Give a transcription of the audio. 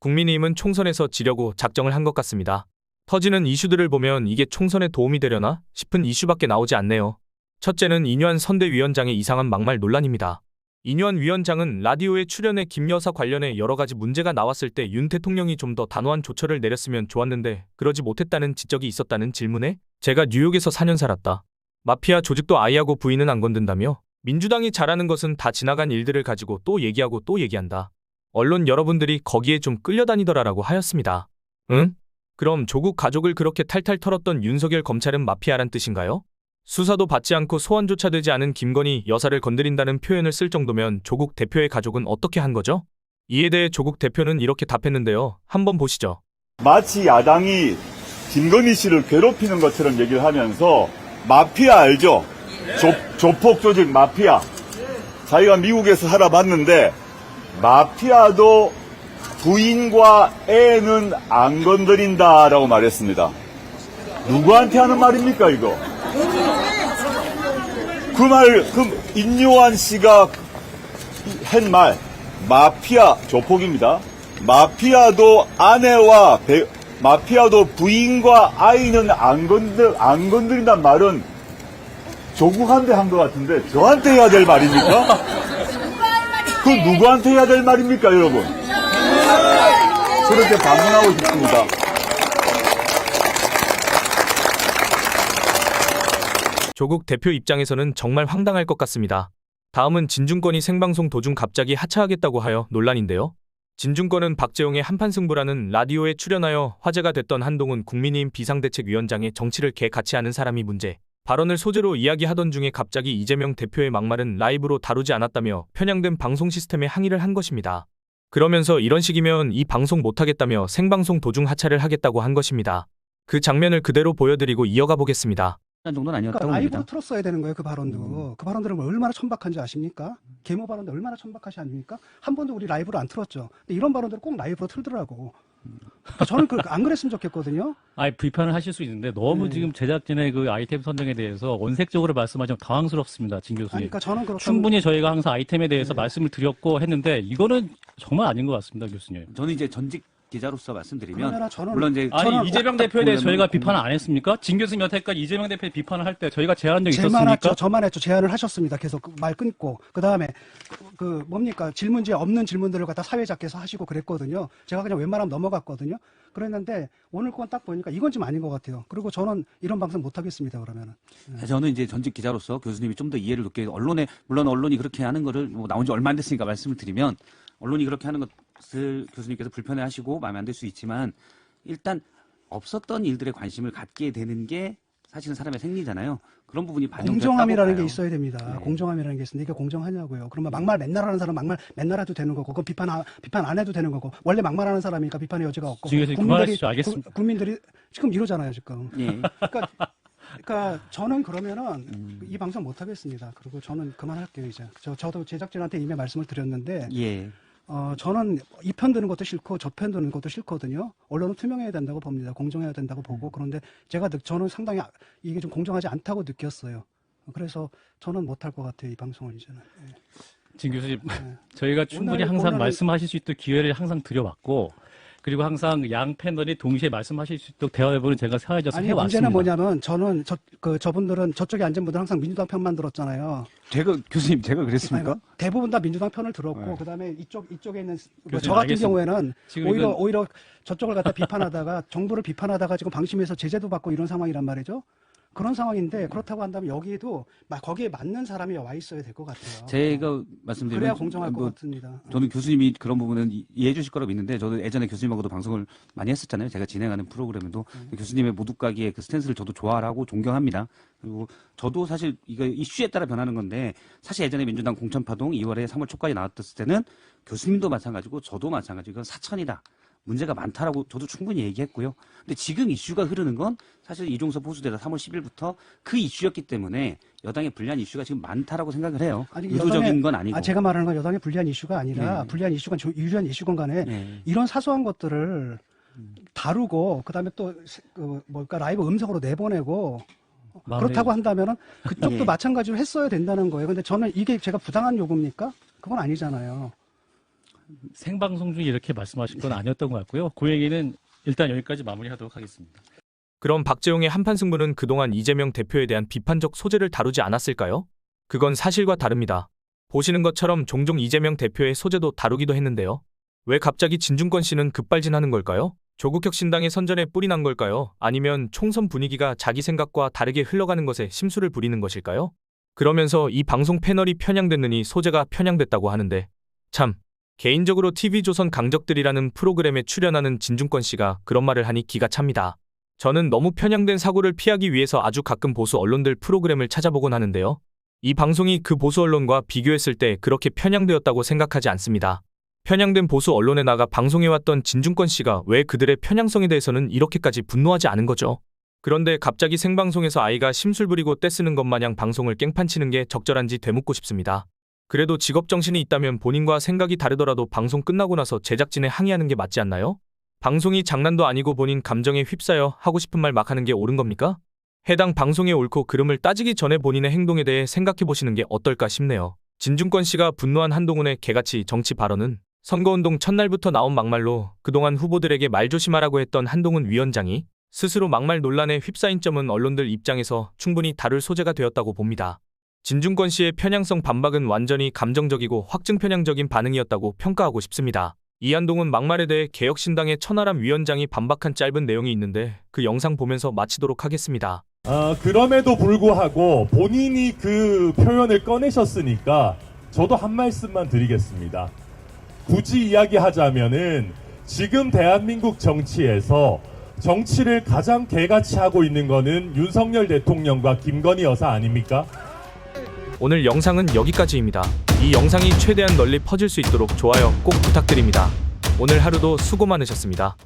국민의힘은 총선에서 지려고 작정을 한 것 같습니다. 터지는 이슈들을 보면 이게 총선에 도움이 되려나 싶은 이슈밖에 나오지 않네요. 첫째는 이뇨한 선대위원장의 이상한 막말 논란입니다. 이뇨한 위원장은 라디오에 출연해 김 여사 관련해 여러 가지 문제가 나왔을 때 윤 대통령이 좀 더 단호한 조처를 내렸으면 좋았는데 그러지 못했다는 지적이 있었다는 질문에 제가 뉴욕에서 4년 살았다. 마피아 조직도 아이하고 부인은 안 건든다며 민주당이 잘하는 것은 다 지나간 일들을 가지고 또 얘기하고 또 얘기한다. 언론 여러분들이 거기에 좀 끌려다니더라라고 하였습니다. 응? 그럼 조국 가족을 그렇게 탈탈 털었던 윤석열 검찰은 마피아란 뜻인가요? 수사도 받지 않고 소환조차 되지 않은 김건희 여사를 건드린다는 표현을 쓸 정도면 조국 대표의 가족은 어떻게 한 거죠? 이에 대해 조국 대표는 이렇게 답했는데요. 한번 보시죠. 마치 야당이 김건희 씨를 괴롭히는 것처럼 얘기를 하면서 마피아 알죠? 조폭 조직 마피아. 자기가 미국에서 살아봤는데 마피아도 부인과 애는 안 건드린다라고 말했습니다. 누구한테 하는 말입니까 이거? 인요한 씨가 한 말, 마피아 조폭입니다. 마피아도 부인과 아이는 안 건드린다는 말은 조국한테 한 것 같은데 저한테 해야 될 말입니까? 그 누구한테 해야 될 말입니까, 여러분? 그렇게 반문하고 싶습니다. 조국 대표 입장에서는 정말 황당할 것 같습니다. 다음은 진중권이 생방송 도중 갑자기 하차하겠다고 하여 논란인데요. 진중권은 박재홍의 한판승부라는 라디오에 출연하여 화제가 됐던 한동훈 국민의힘 비상대책위원장의 정치를 개같이 하는 사람이 문제 발언을 소재로 이야기하던 중에 갑자기 이재명 대표의 막말은 라이브로 다루지 않았다며 편향된 방송 시스템에 항의를 한 것입니다. 그러면서 이런 식이면 이 방송 못하겠다며 생방송 도중 하차를 하겠다고 한 것입니다. 그 장면을 그대로 보여드리고 이어가 보겠습니다. 정도는 아니었다고 그러니까 봅니다. 라이브로 틀었어야 되는 거예요, 그 발언도. 그 발언들은 얼마나 천박한지 아십니까? 계모 발언도 얼마나 천박하지 않습니까? 한 번도 우리 라이브로 안 틀었죠. 근데 이런 발언들을 꼭 라이브로 틀더라고. 저는 안 그랬으면 좋겠거든요. 아니, 불편을 하실 수 있는데 너무 지금 제작진의 그 아이템 선정에 대해서 원색적으로 말씀하시면 당황스럽습니다, 진 교수님. 그러니까 저는 그렇게 충분히 저희가 항상 아이템에 대해서 말씀을 드렸고 했는데 이거는 정말 아닌 것 같습니다, 교수님. 저는 이제 전직 기자로서 말씀드리면 그러면 저는 물론 이제 아니, 이재명 대표에 대해서 저희가 공개는- 비판을 안 했습니까? 진 교수님 여태까지 이재명 대표의 비판을 할 때 저희가 제안한 적 제만 있었습니까? 했죠. 저만 했죠. 제안을 하셨습니다. 계속 말 끊고. 그 다음에 뭡니까? 질문지에 없는 질문들을 갖다 사회자께서 하시고 그랬거든요. 제가 그냥 웬만하면 넘어갔거든요. 그랬는데 오늘 건 딱 보니까 이건 좀 아닌 것 같아요. 그리고 저는 이런 방송 못 하겠습니다. 그러면은. 저는 이제 전직 기자로서 교수님이 좀 더 이해를 돕게 물론 언론이 그렇게 하는 거를 뭐 나온 지 얼마 안 됐으니까 말씀을 드리면 언론이 그렇게 하는 것을 교수님께서 불편해하시고 마음에 안 들 수 있지만 일단 없었던 일들에 관심을 갖게 되는 게 사실은 사람의 생리잖아요. 그런 부분이 반영됐다고 공정함이라는 봐요. 게 있어야 됩니다. 네. 공정함이라는 게 있는데 이게 공정하냐고요. 그러면 막말 맨날 하는 사람 막말 맨날 해도 되는 거고, 그건 비판 안 해도 되는 거고, 원래 막말하는 사람이니까 비판의 여지가 없고. 지금 그만하시죠. 알겠습니다. 국민들이 지금 이러잖아요, 지금. 예. 그러니까 저는 그러면은 이 방송 못 하겠습니다. 그리고 저는 그만할게요, 이제. 저도 제작진한테 이미 말씀을 드렸는데, 예. 저는 이 편 드는 것도 싫고 저 편 드는 것도 싫거든요. 언론은 투명해야 된다고 봅니다. 공정해야 된다고 보고. 그런데 저는 상당히 이게 좀 공정하지 않다고 느꼈어요. 그래서 저는 못할 것 같아요, 이 방송을 이제는. 예. 진 교수님, 저희가 충분히 오늘- 항상 오늘은- 말씀하실 수 있도록 기회를 항상 드려왔고 그리고 항상 양 패널이 동시에 말씀하실 수 있도록 대화해보는 제가 사회자서 아니, 해왔습니다. 문제는 뭐냐면 저는 저분들은 저쪽에 앉은 분들은 항상 민주당 편만 들었잖아요. 교수님 제가 그랬습니까? 아니, 대부분 다 민주당 편을 들었고, 네. 그다음에 이쪽에 있는 교수님, 저 같은 알겠습니다. 경우에는 지금 오히려 저쪽을 갖다 비판하다가 정부를 비판하다가 지금 방심해서 제재도 받고 이런 상황이란 말이죠. 그런 상황인데 그렇다고 한다면 여기에도 거기에 맞는 사람이 와 있어야 될 것 같아요. 제가 말씀드리면 그래야 공정할 것 뭐 같습니다. 저는 교수님이 그런 부분은 이해해 주실 거라고 믿는데 저도 예전에 교수님하고도 방송을 많이 했었잖아요. 제가 진행하는 프로그램에도 교수님의 모두가기의 그 스탠스를 저도 좋아하고 존경합니다. 그리고 저도 사실 이거 이슈에 따라 변하는 건데 사실 예전에 민주당 공천파동 2월에 3월 초까지 나왔을 때는 교수님도 마찬가지고 저도 마찬가지고 이건 사천이다. 문제가 많다라고 저도 충분히 얘기했고요. 근데 지금 이슈가 흐르는 건 사실 이종섭 보수대사 3월 10일부터 그 이슈였기 때문에 여당의 불리한 이슈가 지금 많다라고 생각을 해요. 의도적인 건 아니고. 제가 말하는 건 여당의 불리한 이슈가 아니라 네. 불리한 이슈건 유리한 이슈건 간에 네. 이런 사소한 것들을 다루고 그다음에 또 라이브 음성으로 내보내고 그렇다고 한다면은 그쪽도 예. 마찬가지로 했어야 된다는 거예요. 근데 저는 이게 제가 부당한 요구입니까? 그건 아니잖아요. 생방송 중에 이렇게 말씀하신 건 아니었던 것 같고요. 그 얘기는 일단 여기까지 마무리하도록 하겠습니다. 그럼 박재홍의 한판 승부는 그동안 이재명 대표에 대한 비판적 소재를 다루지 않았을까요? 그건 사실과 다릅니다. 보시는 것처럼 종종 이재명 대표의 소재도 다루기도 했는데요. 왜 갑자기 진중권 씨는 급발진하는 걸까요? 조국혁신당의 선전에 뿔이 난 걸까요? 아니면 총선 분위기가 자기 생각과 다르게 흘러가는 것에 심술을 부리는 것일까요? 그러면서 이 방송 패널이 편향됐느니 소재가 편향됐다고 하는데 참, 개인적으로 TV조선 강적들이라는 프로그램에 출연하는 진중권 씨가 그런 말을 하니 기가 찹니다. 저는 너무 편향된 사고를 피하기 위해서 아주 가끔 보수 언론들 프로그램을 찾아보곤 하는데요. 이 방송이 그 보수 언론과 비교했을 때 그렇게 편향되었다고 생각하지 않습니다. 편향된 보수 언론에 나가 방송해왔던 진중권 씨가 왜 그들의 편향성에 대해서는 이렇게까지 분노하지 않은 거죠? 그런데 갑자기 생방송에서 아이가 심술 부리고 떼쓰는 것 마냥 방송을 깽판치는 게 적절한지 되묻고 싶습니다. 그래도 직업정신이 있다면 본인과 생각이 다르더라도 방송 끝나고 나서 제작진에 항의하는 게 맞지 않나요? 방송이 장난도 아니고 본인 감정에 휩싸여 하고 싶은 말 막 하는 게 옳은 겁니까? 해당 방송의 옳고 그름을 따지기 전에 본인의 행동에 대해 생각해보시는 게 어떨까 싶네요. 진중권 씨가 분노한 한동훈의 개같이 정치 발언은 선거운동 첫날부터 나온 막말로 그동안 후보들에게 말조심하라고 했던 한동훈 위원장이 스스로 막말 논란에 휩싸인 점은 언론들 입장에서 충분히 다룰 소재가 되었다고 봅니다. 진중권 씨의 편향성 반박은 완전히 감정적이고 확증 편향적인 반응이었다고 평가하고 싶습니다. 이 한동훈 막말에 대해 개혁신당의 천하람 위원장이 반박한 짧은 내용이 있는데 그 영상 보면서 마치도록 하겠습니다. 그럼에도 불구하고 본인이 그 표현을 꺼내셨으니까 저도 한 말씀만 드리겠습니다. 굳이 이야기하자면은 지금 대한민국 정치에서 정치를 가장 개같이 하고 있는 거는 윤석열 대통령과 김건희 여사 아닙니까? 오늘 영상은 여기까지입니다. 이 영상이 최대한 널리 퍼질 수 있도록 좋아요 꼭 부탁드립니다. 오늘 하루도 수고 많으셨습니다.